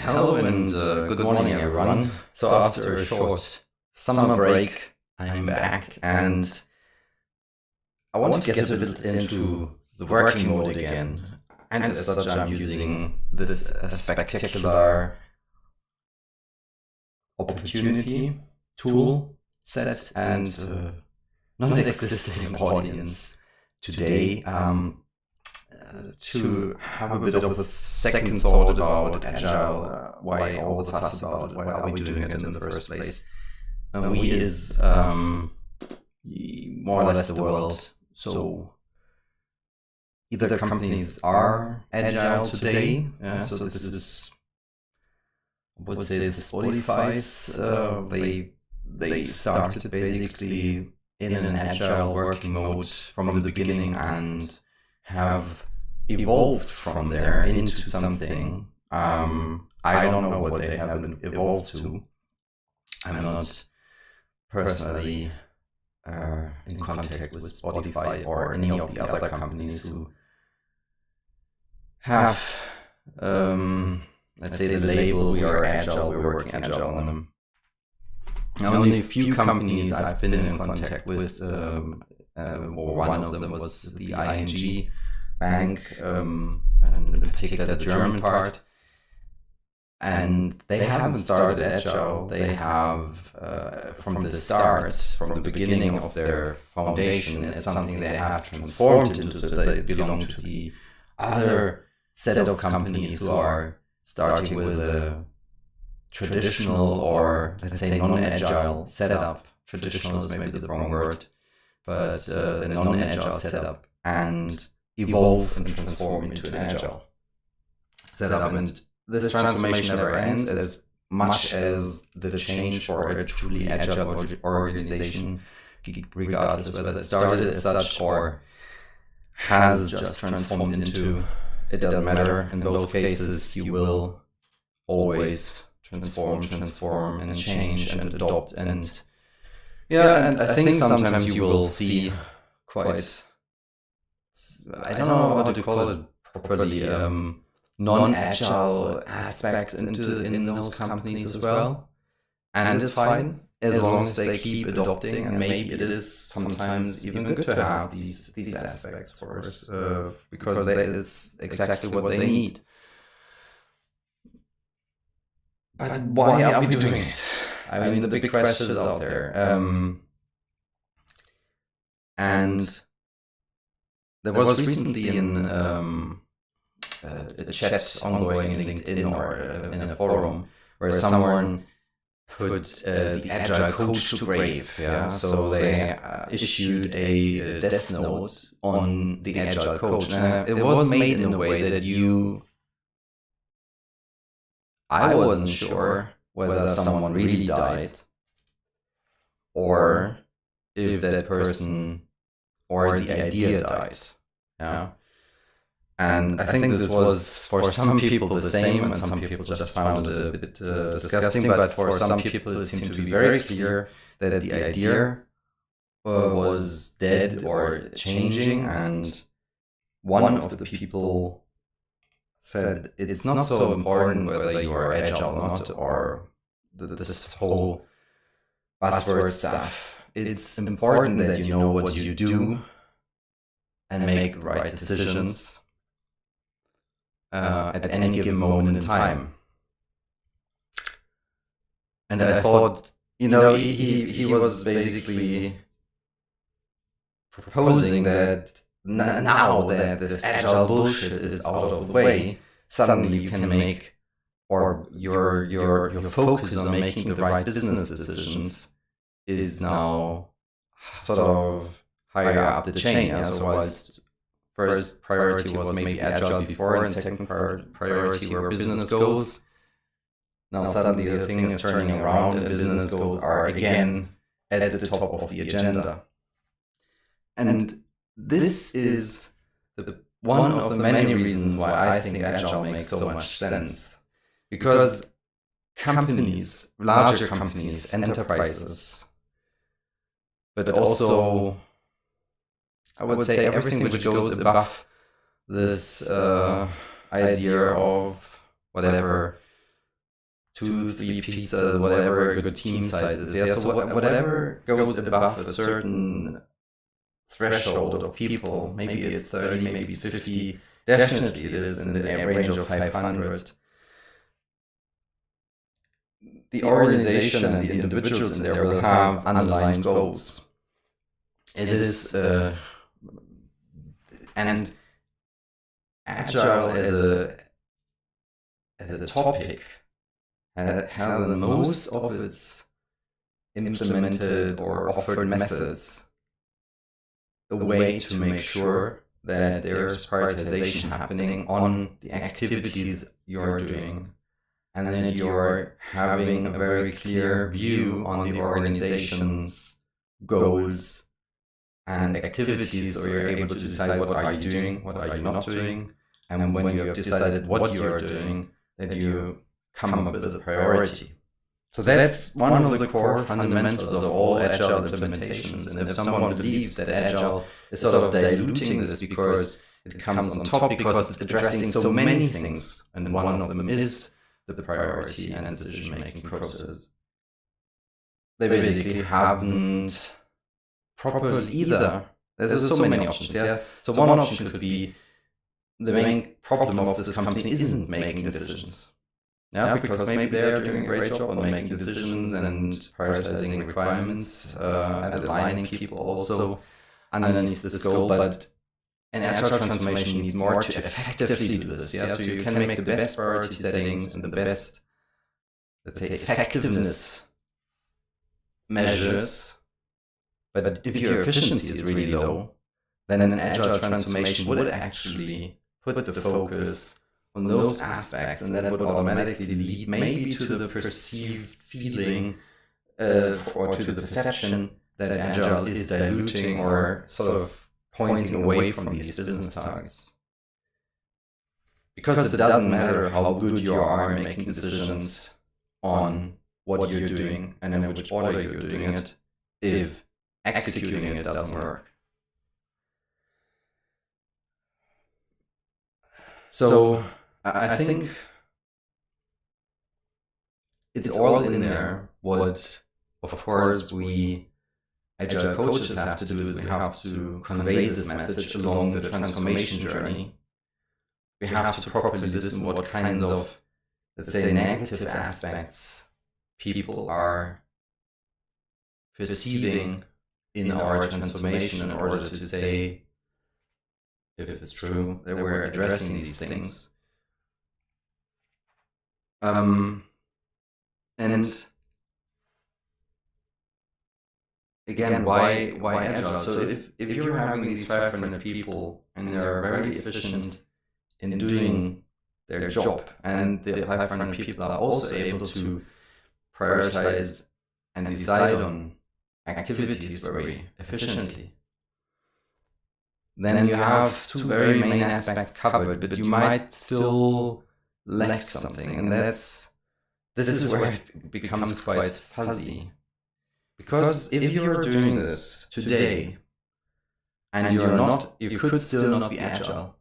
Hello and good morning, everyone. So after a short summer break, I'm back and I want to get a little into the working mode again. And as such, I'm using this spectacular opportunity, tool set, and non-existing audience today to have a bit of a second thought about Agile, why all the fuss about it, why are we doing it in the first place. We is more or less the world. So either companies are Agile today, so this is, I would say, the Spotify's, they started basically in an Agile working mode from the beginning and have evolved from there into something. I don't know what they have evolved to. I'm not personally in contact with Spotify or any of the other companies who have, let's say, the label "we are Agile, we're working Agile" on them. Only a few companies I've been in contact with, or one of them was the ING Bank, and in particular the German part. And they haven't started Agile. They have, from the start, from the beginning of their foundation, it's something they have transformed into, so they belong to the other set of companies who are starting with a traditional, or let's say non-Agile setup. Traditional is maybe the wrong word, but the non-Agile setup, and evolve and transform into an Agile setup. And this transformation never ends, as much as the change for a truly Agile organization, regardless whether it started as such or has just transformed into, it doesn't matter. In both cases, you will always transform and change and adopt. And and I think sometimes you will see quite, I don't know how to call it properly, non-Agile aspects in those companies as well. And it's fine as long as they keep adopting, and maybe it is sometimes even good to have these aspects for us, because it's exactly what they need. But why are we doing it? I mean, the big question is out there. And there was recently a chat ongoing in LinkedIn or in a forum where someone put the Agile coach to grave. So they issued a death note on the Agile coach. Now, it was made in a way that I wasn't sure whether someone really died or if that person or the idea died. And I think this was for some people the same, and some people just found it a bit disgusting. But for some people, it seemed to be very clear that the idea was dead or changing. And one of the people said it's not so important whether you are Agile or not, or this whole buzzword stuff. It's important that you know what you do and make the right decisions at any given moment in time. And I thought, he was basically proposing that now that this Agile bullshit is out of the way, suddenly you can make, or your focus on making the right business decisions is now sort of higher up the chain. So whilst first priority was maybe Agile before, and second priority were business goals, now suddenly the thing is turning around and business goals are again at the top of the agenda. And this is one of the many reasons why I think Agile makes so much sense. Because companies, larger companies, enterprises, but also, I would say, everything which goes above this idea of whatever 2, 3 pizzas, whatever good team sizes. Yeah, so whatever goes above a certain threshold of people, maybe it's 30, maybe it's 50, definitely it is in the range of 500. The organization and the individuals in there will have underlined goals. It is, and Agile as a topic has in most of its implemented or offered methods a way to make sure that there's prioritization happening on the activities you're doing, and that you're having a very clear view on the organization's goals and activities, so you're able to decide what are you doing, what are you not doing, and when you have decided what you are doing, that you come up with a priority. So that's one of the core fundamentals of all Agile implementations. And if someone believes that Agile is sort of diluting this because it comes on top, because it's addressing so many things, and one of them is the priority and decision-making process, they basically haven't properly either. There's so many options, yeah? So one option could be the main problem of this company isn't making decisions. Yeah, because maybe they're doing a great job on making decisions and prioritizing requirements and aligning people also underneath this goal. But an Agile transformation needs more to effectively do this. Yeah, so you can make the best priority settings and the best, let's say, effectiveness measures. But if your efficiency is really low, then an Agile transformation would actually put the focus on those aspects, and that would automatically lead maybe to the perceived feeling or to the perception that Agile is diluting or sort of pointing away from these business targets. Because it doesn't matter how good you are in making decisions on what you're doing and in which order you're doing it, if executing it doesn't work. So I think it's all in there. What, of course, we Agile coaches have to do is we have to convey this message along the transformation journey. We have to properly listen what kinds of, let's say, negative aspects people are perceiving in our transformation in order to say if it's true that we're addressing these things. And again, why Agile? So if you're having these 500 people and they're very efficient in doing their job, and the 500 people are also able to prioritize and decide on activities very efficiently, then you have two very main aspects covered, but you might still lack something, and this is where it becomes quite fuzzy. Because if you're doing this today and you could still not be Agile,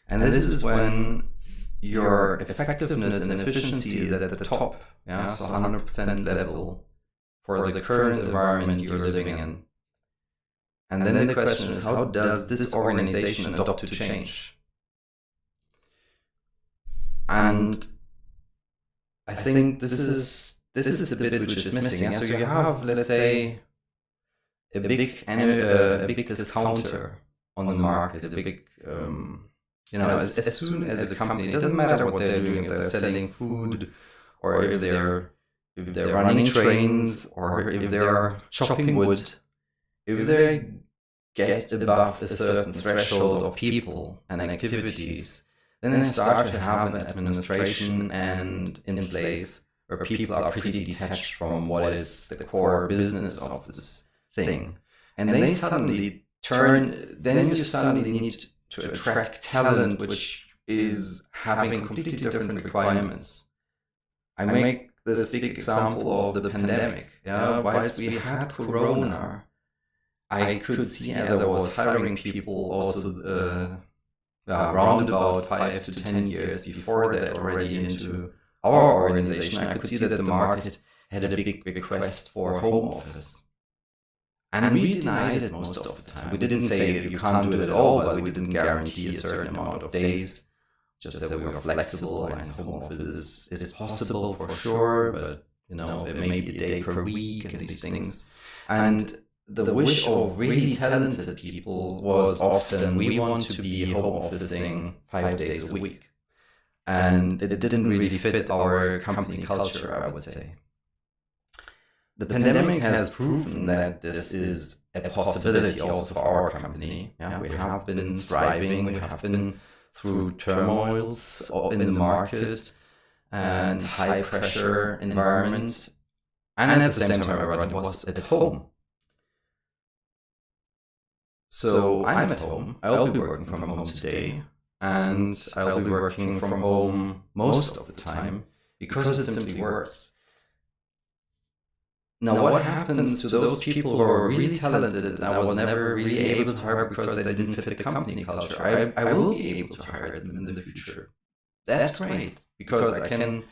and this is when your effectiveness and efficiency is at the top, yeah, so 100% level for the current environment you're living in. And then the question is, how does this organization adopt to change? And I think this is the bit which is missing. Yeah? So you have, let's say, a big discounter on the market, a big, as soon as a company, it doesn't matter what they're doing, if they're selling food, or if they're running trains, or if they're chopping wood, if they get above a certain threshold of people and activities, then they start to have an administration in place where people are pretty detached from what is the core business of this thing. And then you suddenly need to attract talent which is having completely different requirements. I make this big example of the pandemic. Yeah, whilst we had Corona, I could see as I was hiring people also around about 5 to 10 years before that already into our organization, I could see that the market had a big request for home office. And we denied it most of the time. We didn't say you can't do it at all, but we didn't guarantee a certain amount of days. Just that we were flexible and home office is possible for sure, but it may be a day per week and these things. And the wish of really talented people was often, we want to be home officing 5 days a week. And it didn't really fit our company culture, I would say. The pandemic has proven that this is a possibility also for our company. Yeah, we have been thriving, we have been through turmoils in the market and high pressure environment. And at the same time, everyone was at home. So I'm at home. I'll be working from home today, and I'll be working from home most of the time because it simply works. Now, what happens to those people who are really talented and I was never really able to hire because they didn't fit the company culture? I will be able to hire them in the future. That's great, because I can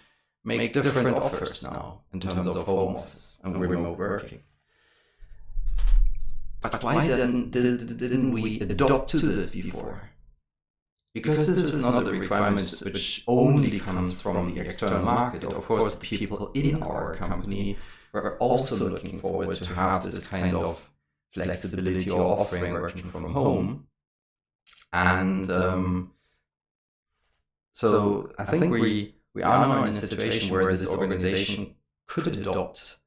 make different offers now in terms of home office and remote working. But why didn't we adopt to this before? Because this is not a requirement which only comes from the external market. Of course, the people in our company were also looking forward to have this kind of flexibility or offering working from home. And so I think we are now in a situation where this organization could adopt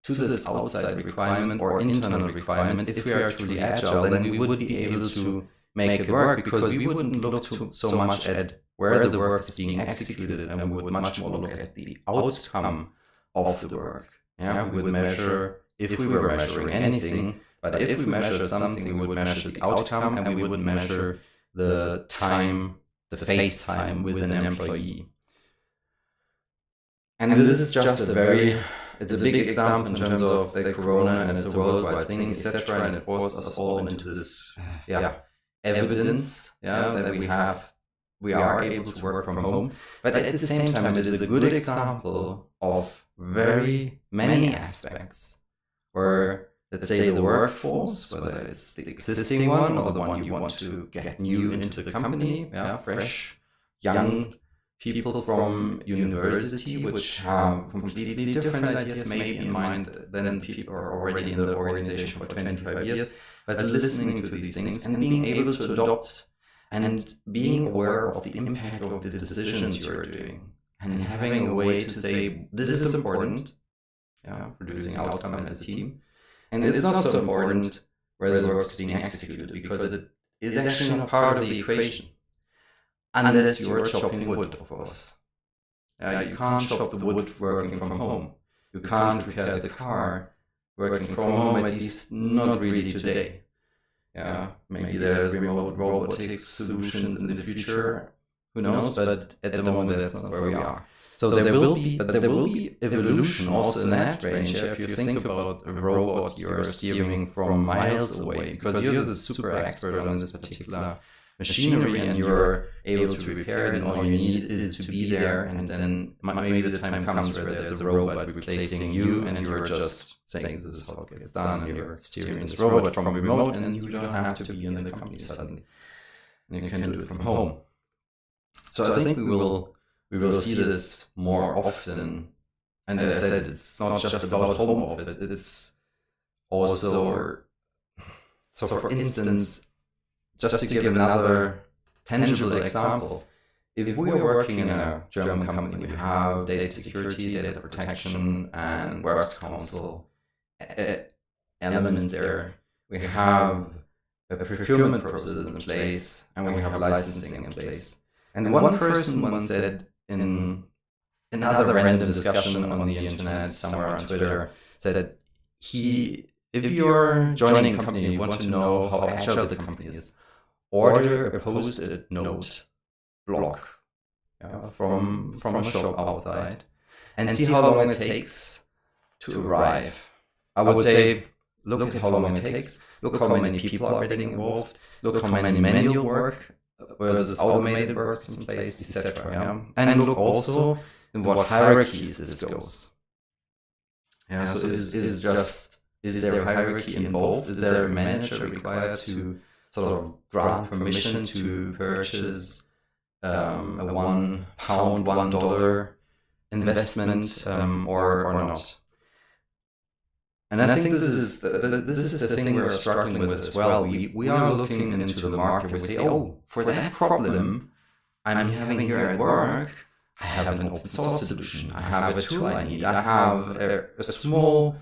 to this outside requirement or internal requirement. If we are truly agile, then we would be able to make it work, because we wouldn't look so much at where the work is being executed, and we would much more look at the outcome of the work. Yeah, we would measure, if we were measuring anything, but if we measured something, we would measure the outcome, and we would measure the time, the face time with an employee. And this is just it's a big example in terms of the corona, and it's a worldwide thing, etc. And it forced us all into this, evidence, that we are able to work from home. But at the same time, it is a good example of very many aspects where, let's say, the workforce, whether it's the existing one or the one you want to get new into the company, fresh, young people from university, which have completely different ideas maybe in mind than people who are already in the organization for 25 years, but listening to these things and being able to adopt and being aware of the impact of the decisions you're doing, and having a way to say, this is important, producing outcome as a team, and it's not so important where the work is being executed, because it is actually not part of the equation. Unless you're chopping wood, of course. You can't chop the wood working from home. You can't repair the car working from home, at least not really today. Maybe there's remote robotics solutions in the future, who knows, but at the moment that's not where we are. So there will be evolution also in that range. If you think about a robot you're steering from miles away, because you're the super expert on this particular machinery and you're able to repair it, and all you need is to be there, and then maybe the time comes where there's a robot replacing you, and you're just saying this is how it gets done, and you're steering this robot from remote, and you don't have to be in the company suddenly, and you can do it from home. So I think we will see this more often. And as I said, it's not just about home office, it's also, so for instance, just to give another tangible example, if we are working in a German company, we have data security, data protection, and works council elements there. We have a procurement process in place, and we have licensing in place. And one person once said in another random discussion on the internet, somewhere on Twitter, said if you're joining a company and you want to know how agile the company is, order a post-it note block from a shop outside and see how long it takes to arrive. I would say, look at how long it takes, look how many people are getting involved, look how many manual work versus automated works in place, etc. And look also in what hierarchies this goes. Yeah, so is there a hierarchy involved? Is there a manager required to sort of grant permission to purchase a £1, $1 investment or not? And I think this is the thing we're struggling with as well. We are looking into the market. We say, oh, for that problem I'm having here at work, I have an open source solution. I have a tool I need. I have a small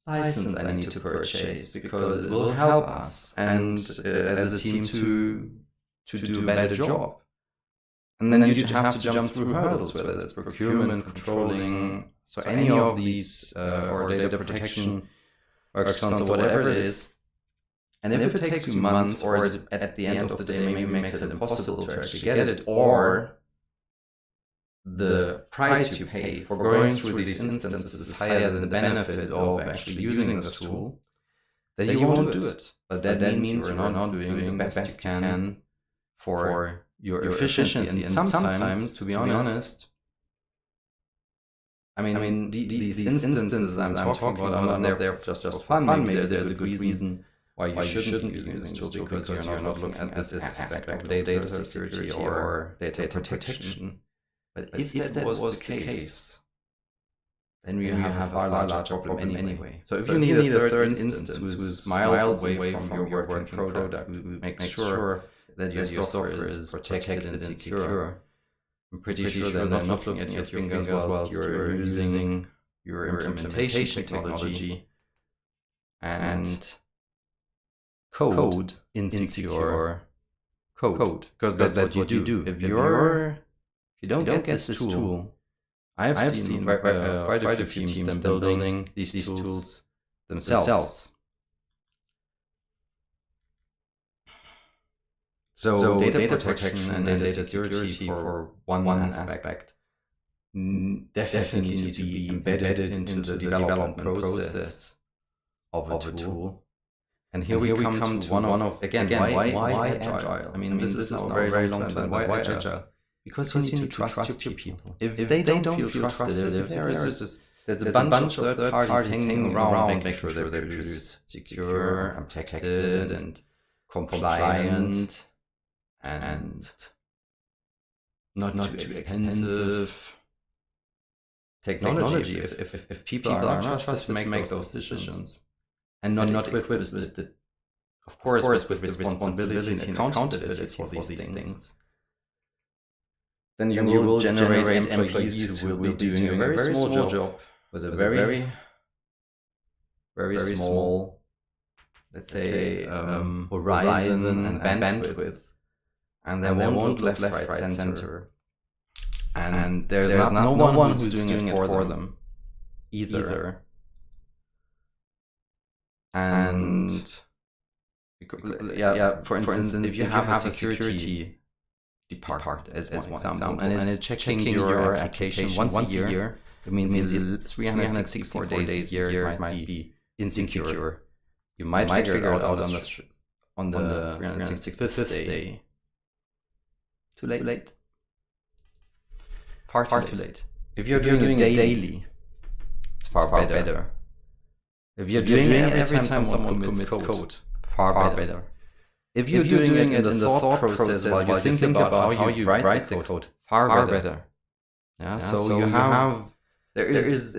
license I need to purchase because it will help us and as a team to do a better job. And then you have to jump through hurdles, whether it's procurement, controlling, so any of these, or data protection, works council, whatever it is. And if it takes you months, or at the end of the day maybe makes it impossible to actually get it, or the price you pay for going through these instances is higher than the benefit of actually using this tool, then you won't do it. But that means you're not doing the best you can for your efficiency. And sometimes, to be honest, I mean, these instances I'm talking about are not there just for fun. Maybe there's a good reason why you shouldn't be using this tool, because you're not looking at this aspect of data security or data protection. But if that was the case, then we have a larger problem anyway. So if you need a third instance who's miles away from your working product, who makes sure that your software is protected and secure, I'm pretty sure they're not looking at your fingers whilst you're using your implementation technology and code insecure code. Because that's what you do. If you don't get this tool, I've seen quite a few teams building these tools themselves. So data protection and data security for one aspect definitely need to be embedded into the development process of a tool. And here we come to one of again why Agile? I mean, this is now very long term. Why Agile? Because you need to trust your people. If they don't feel trusted, if there's a bunch of third parties hanging around, making sure they produce secure and protected and compliant and not too expensive technology. If people are not trusted to make those decisions and not equipped with the, of course, with the responsibility and accountability for these things, then you will generate employees who will be doing a very small job with a very small, let's say, horizon and bandwidth. And they won't left, right, center. And there's no one who's doing it for them either. And for instance, if you have a security department as one example, and it's checking your application once a year, it means it's 364 days a year it might be insecure. You might figure it out on the 365th day. Too late. Far too late. If you're doing it daily, it's far better. If you're doing it every time someone commits code, far better. If you're doing it in the thought process while you think about how you write the code, far better. Yeah, so you have, there is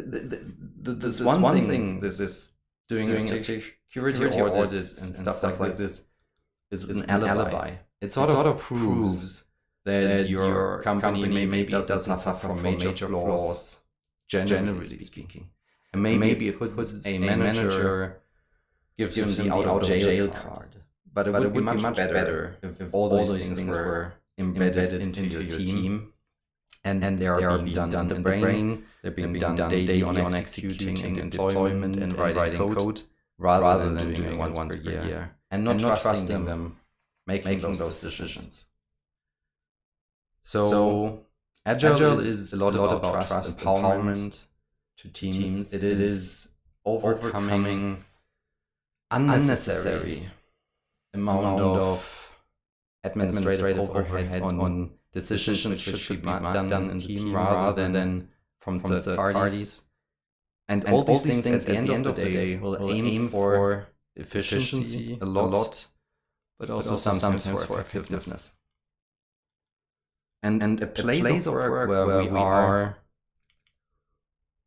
this one thing, this doing a security audit and stuff like this is an alibi. It sort of proves that your company maybe doesn't suffer from major flaws, generally speaking. And maybe it puts a manager, gives him the out of jail card. But it would be much better if all those things were embedded into your team and they are being done in the brain, they're being done daily on executing and deployment and writing code, rather than doing it once per year. And not trusting them making those decisions. So Agile is a lot about trust, empowerment to teams. It is overcoming unnecessary amount of administrative overhead on decisions which should be done in team rather than from third parties. And all these things at the end of the day will aim for efficiency a lot, but also sometimes for effectiveness. And a place of work where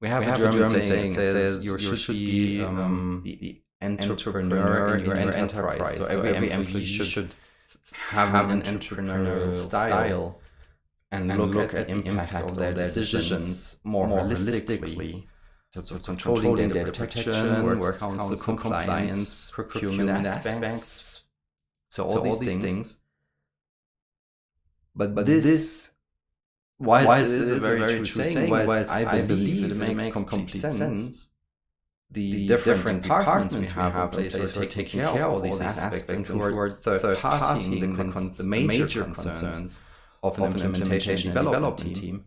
we have a German saying, it says you should be the entrepreneur in your enterprise. So every employee should have an entrepreneurial style and look at the impact of their decisions more holistically. So controlling data protection, works council compliance, procurement aspects, so all these things. But this, whilst it is a very true saying, whilst I believe it makes complete sense, the different departments we have in place who are taking care of all these aspects and who are third-partying the major concerns of an implementation and development team,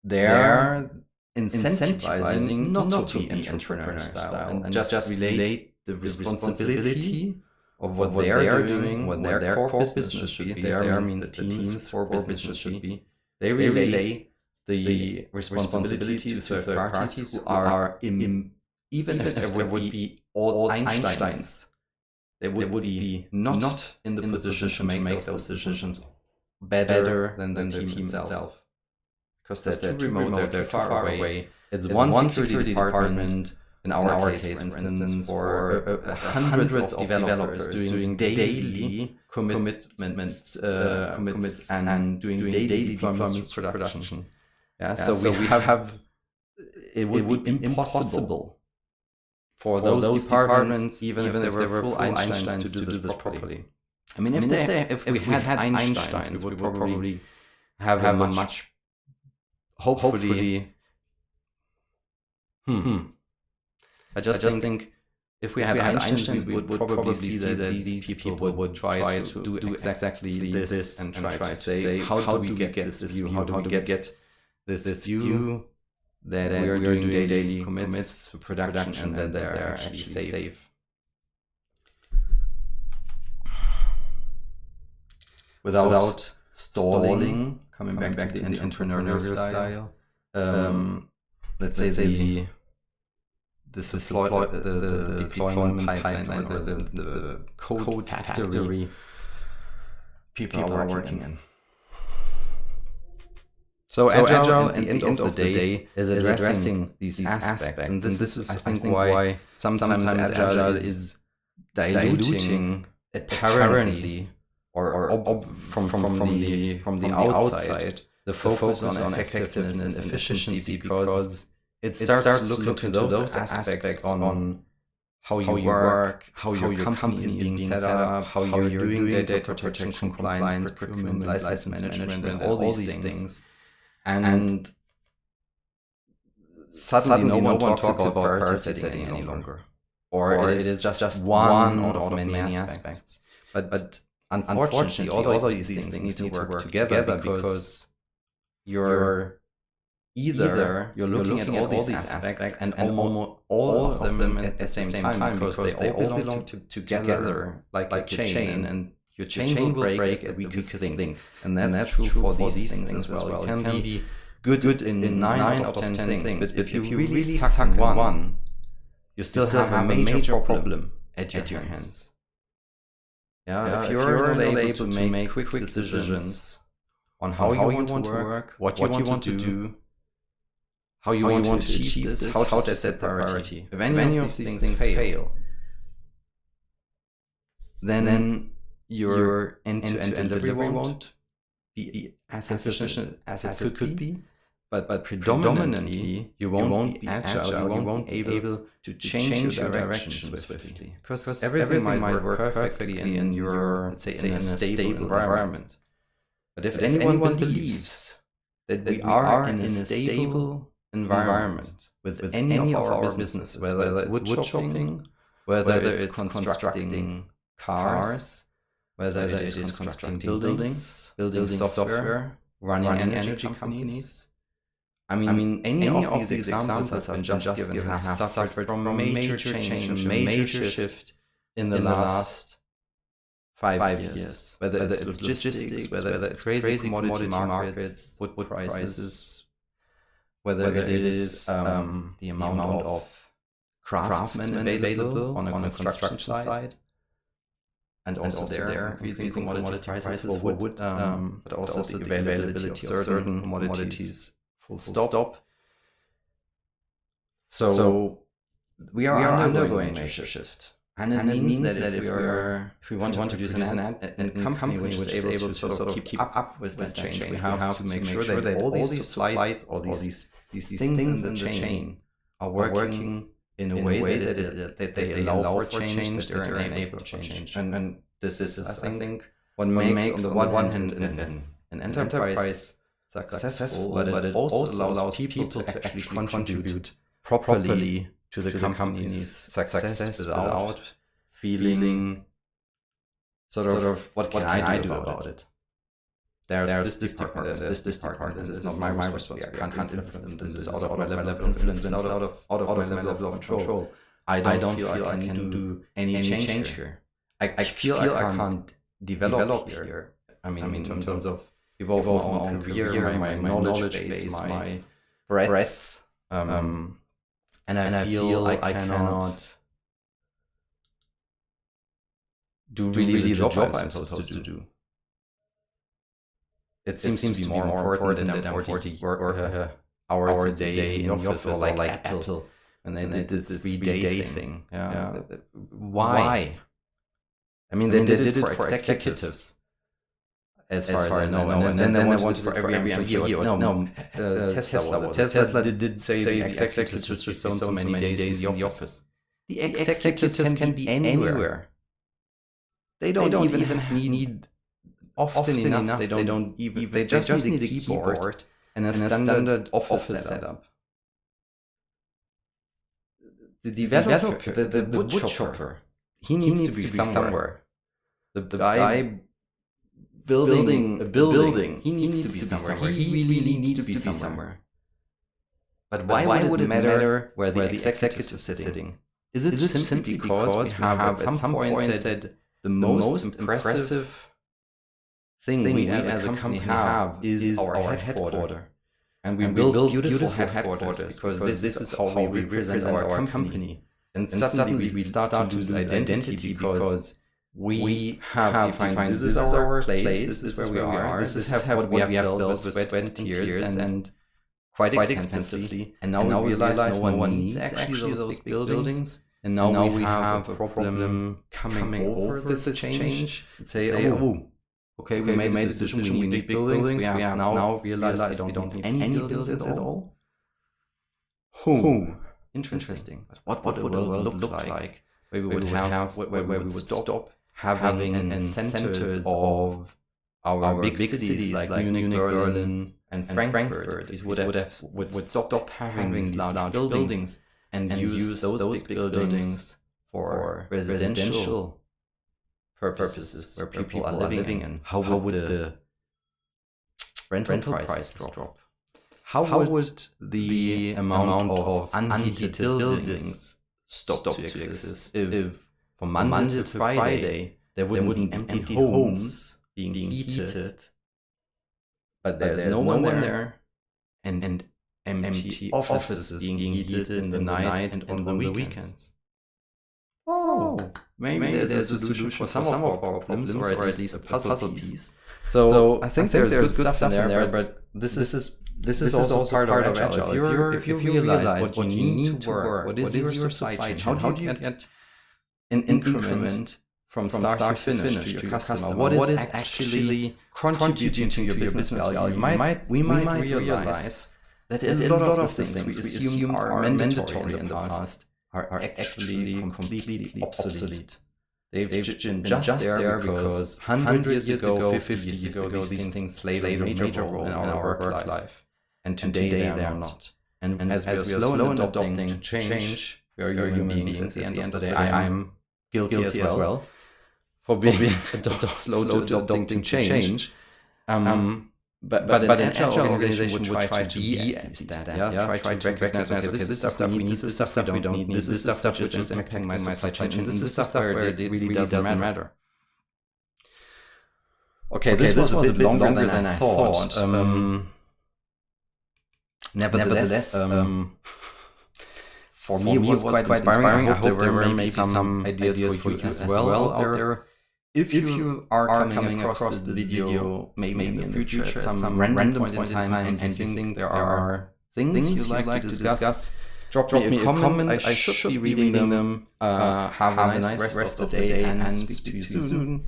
they're incentivizing not to be entrepreneurial style and just relate the responsibility of what they are doing, what their core business should be. There means the team's core business should be. They relay the responsibility to third parties who are, even if there would be all Einsteins, they would be not in the position to make those decisions better than the team itself. Because they're too remote, they're too far away. It's one security department, in our case, for instance, for hundreds of developers doing daily commits and doing daily deployments to production. So we have it would be impossible for those departments, even if they were full Einsteins, to do this properly. I mean, if we had Einsteins, we would probably have a much, hopefully. I just think if we had Einstein, we would probably see that these people would try to do exactly this and try to say, how do we get this view? How do we get this view that we are doing daily commits to production and that they're actually safe? Without stalling, coming back to the entrepreneurial style, let's say the deployment pipeline or the code factory people are working in. So Agile, at the end of the day, is addressing these aspects. And this is, I think, why sometimes Agile is diluting apparently or from the outside the focus on effectiveness and efficiency, because it starts looking to those aspects on how you work, how your company is being set up, how you're doing the data protection, compliance, procurement, license management, and all these things. And suddenly no one talks about priority setting any longer. Or it is just one out of many aspects. But unfortunately, all of these things need to work together, because you're looking at all these aspects and almost all of them at the same time, because they all belong together like a chain, and your chain will break at the weakest link. And that's true for these things as well. It can be good in 9 out of 10 things, but if you really suck one, you still have a major problem at your hands. If you're not able to make quick decisions on how you want to work, what you want to do, how you want to achieve this, how to set the priority. If any of these things fail, then your end-to-end delivery won't be as efficient as it could be, but predominantly you won't be agile, you won't be able to change your direction swiftly, because everything might work perfectly in your, let's say, in a stable environment. But if anyone believes that we are in a stable environment with any of our businesses, whether it's wood chopping, whether it's constructing cars, whether it is constructing buildings, building software, running energy companies. I mean, any of these examples I've been just given have suffered from a major change, a major shift in the last 5 years, whether it's logistics, whether it's crazy commodity markets, wood prices, whether it is the amount of craftsmen available on a construction site, and also there increasing commodity prices for wood, but also the availability of certain commodities, full stop. So we are undergoing a major shift. And it means that if we want to produce a company which is able to sort of keep up with this change, we have to make sure that all these supplies, all these things in the chain are working in a way that they allow for change, that they're enable for change. And this is, I think, what makes on the one hand an enterprise successful, but it also allows people to actually contribute properly to the company's success without feeling sort of what can I do about it? There's this department, this is not my responsibility, I can't influence this is out of my level of influence and out of my level of control. I don't feel I can do any change here. I feel I can't develop here. I mean, in terms of evolve my own career, my knowledge base, my breadth, and I feel I cannot do really the job I'm supposed to do. It seems to be more important than 40 hours a day in the office, or like Apple, and they did this 3-day thing. Yeah. Why? I mean, they did it for executives, as far as I know, and then they wanted it for every employee. No, Tesla did say the executives should so many days in the office. The executives can be anywhere. They don't even need often enough. They just need a keyboard and a standard office setup. The developer, the wood chopper, he needs to be somewhere. The guy building a building, he needs to be somewhere. He really needs to be somewhere. But why would it matter where the executive is sitting? Is it simply because we have at some point said the most impressive thing we as a company have is our headquarters? And we build beautiful headquarters because this is how we represent our company. And suddenly we start to lose identity because we have defined this is our place, this is where we are, this is what we have built with sweat and tears and quite extensively. And now we realize no one needs actually those big buildings. And now we have a problem coming over this change and say, okay, we made a decision, we need big buildings, we have now realized that we don't need any buildings at all. Interesting. But what would the world look like? Where we would stop having centers of our big cities like Munich, Berlin, and Frankfurt. These would stop having these large buildings and use those big buildings for residential purposes where people are living in. How would the rental prices drop? How would the amount of unheated buildings stop to exist if from Monday to Friday there wouldn't be empty homes being heated, but there's no one there, and empty offices being heated in the night and on the weekends? Maybe there's a solution for some of our problems, or at least a puzzle piece. So I think there's good stuff in there, but this is also part of Agile. If you realize what you need to work, what is your supply chain, how do you get an increment from start to finish to your customer? What is actually contributing to your business value? We might realize that a lot of the things we assume are mandatory in the past are actually completely obsolete. They've been just there because 100 years ago, 50 years ago, these things played a major role in our work life. And today they are not. And as we are slow in adopting change, we are human beings. At the end of the day, I'm guilty as well for being slow to adopting change. But an agile organization would try to be at least that. Try to recognize, okay, this is the stuff we need, this is the stuff we don't need, this is the stuff which is impacting my supply chain, and this is the stuff where it really doesn't matter. Okay, this was a bit longer than I thought. Nevertheless, for me it was quite inspiring. I hope there were maybe some ideas for you as well out there. If you are coming across this video maybe in the future at some random point in time and you think there are things you'd like to discuss, drop me a comment. I should be reading them. Have a nice rest of the day and speak to you soon.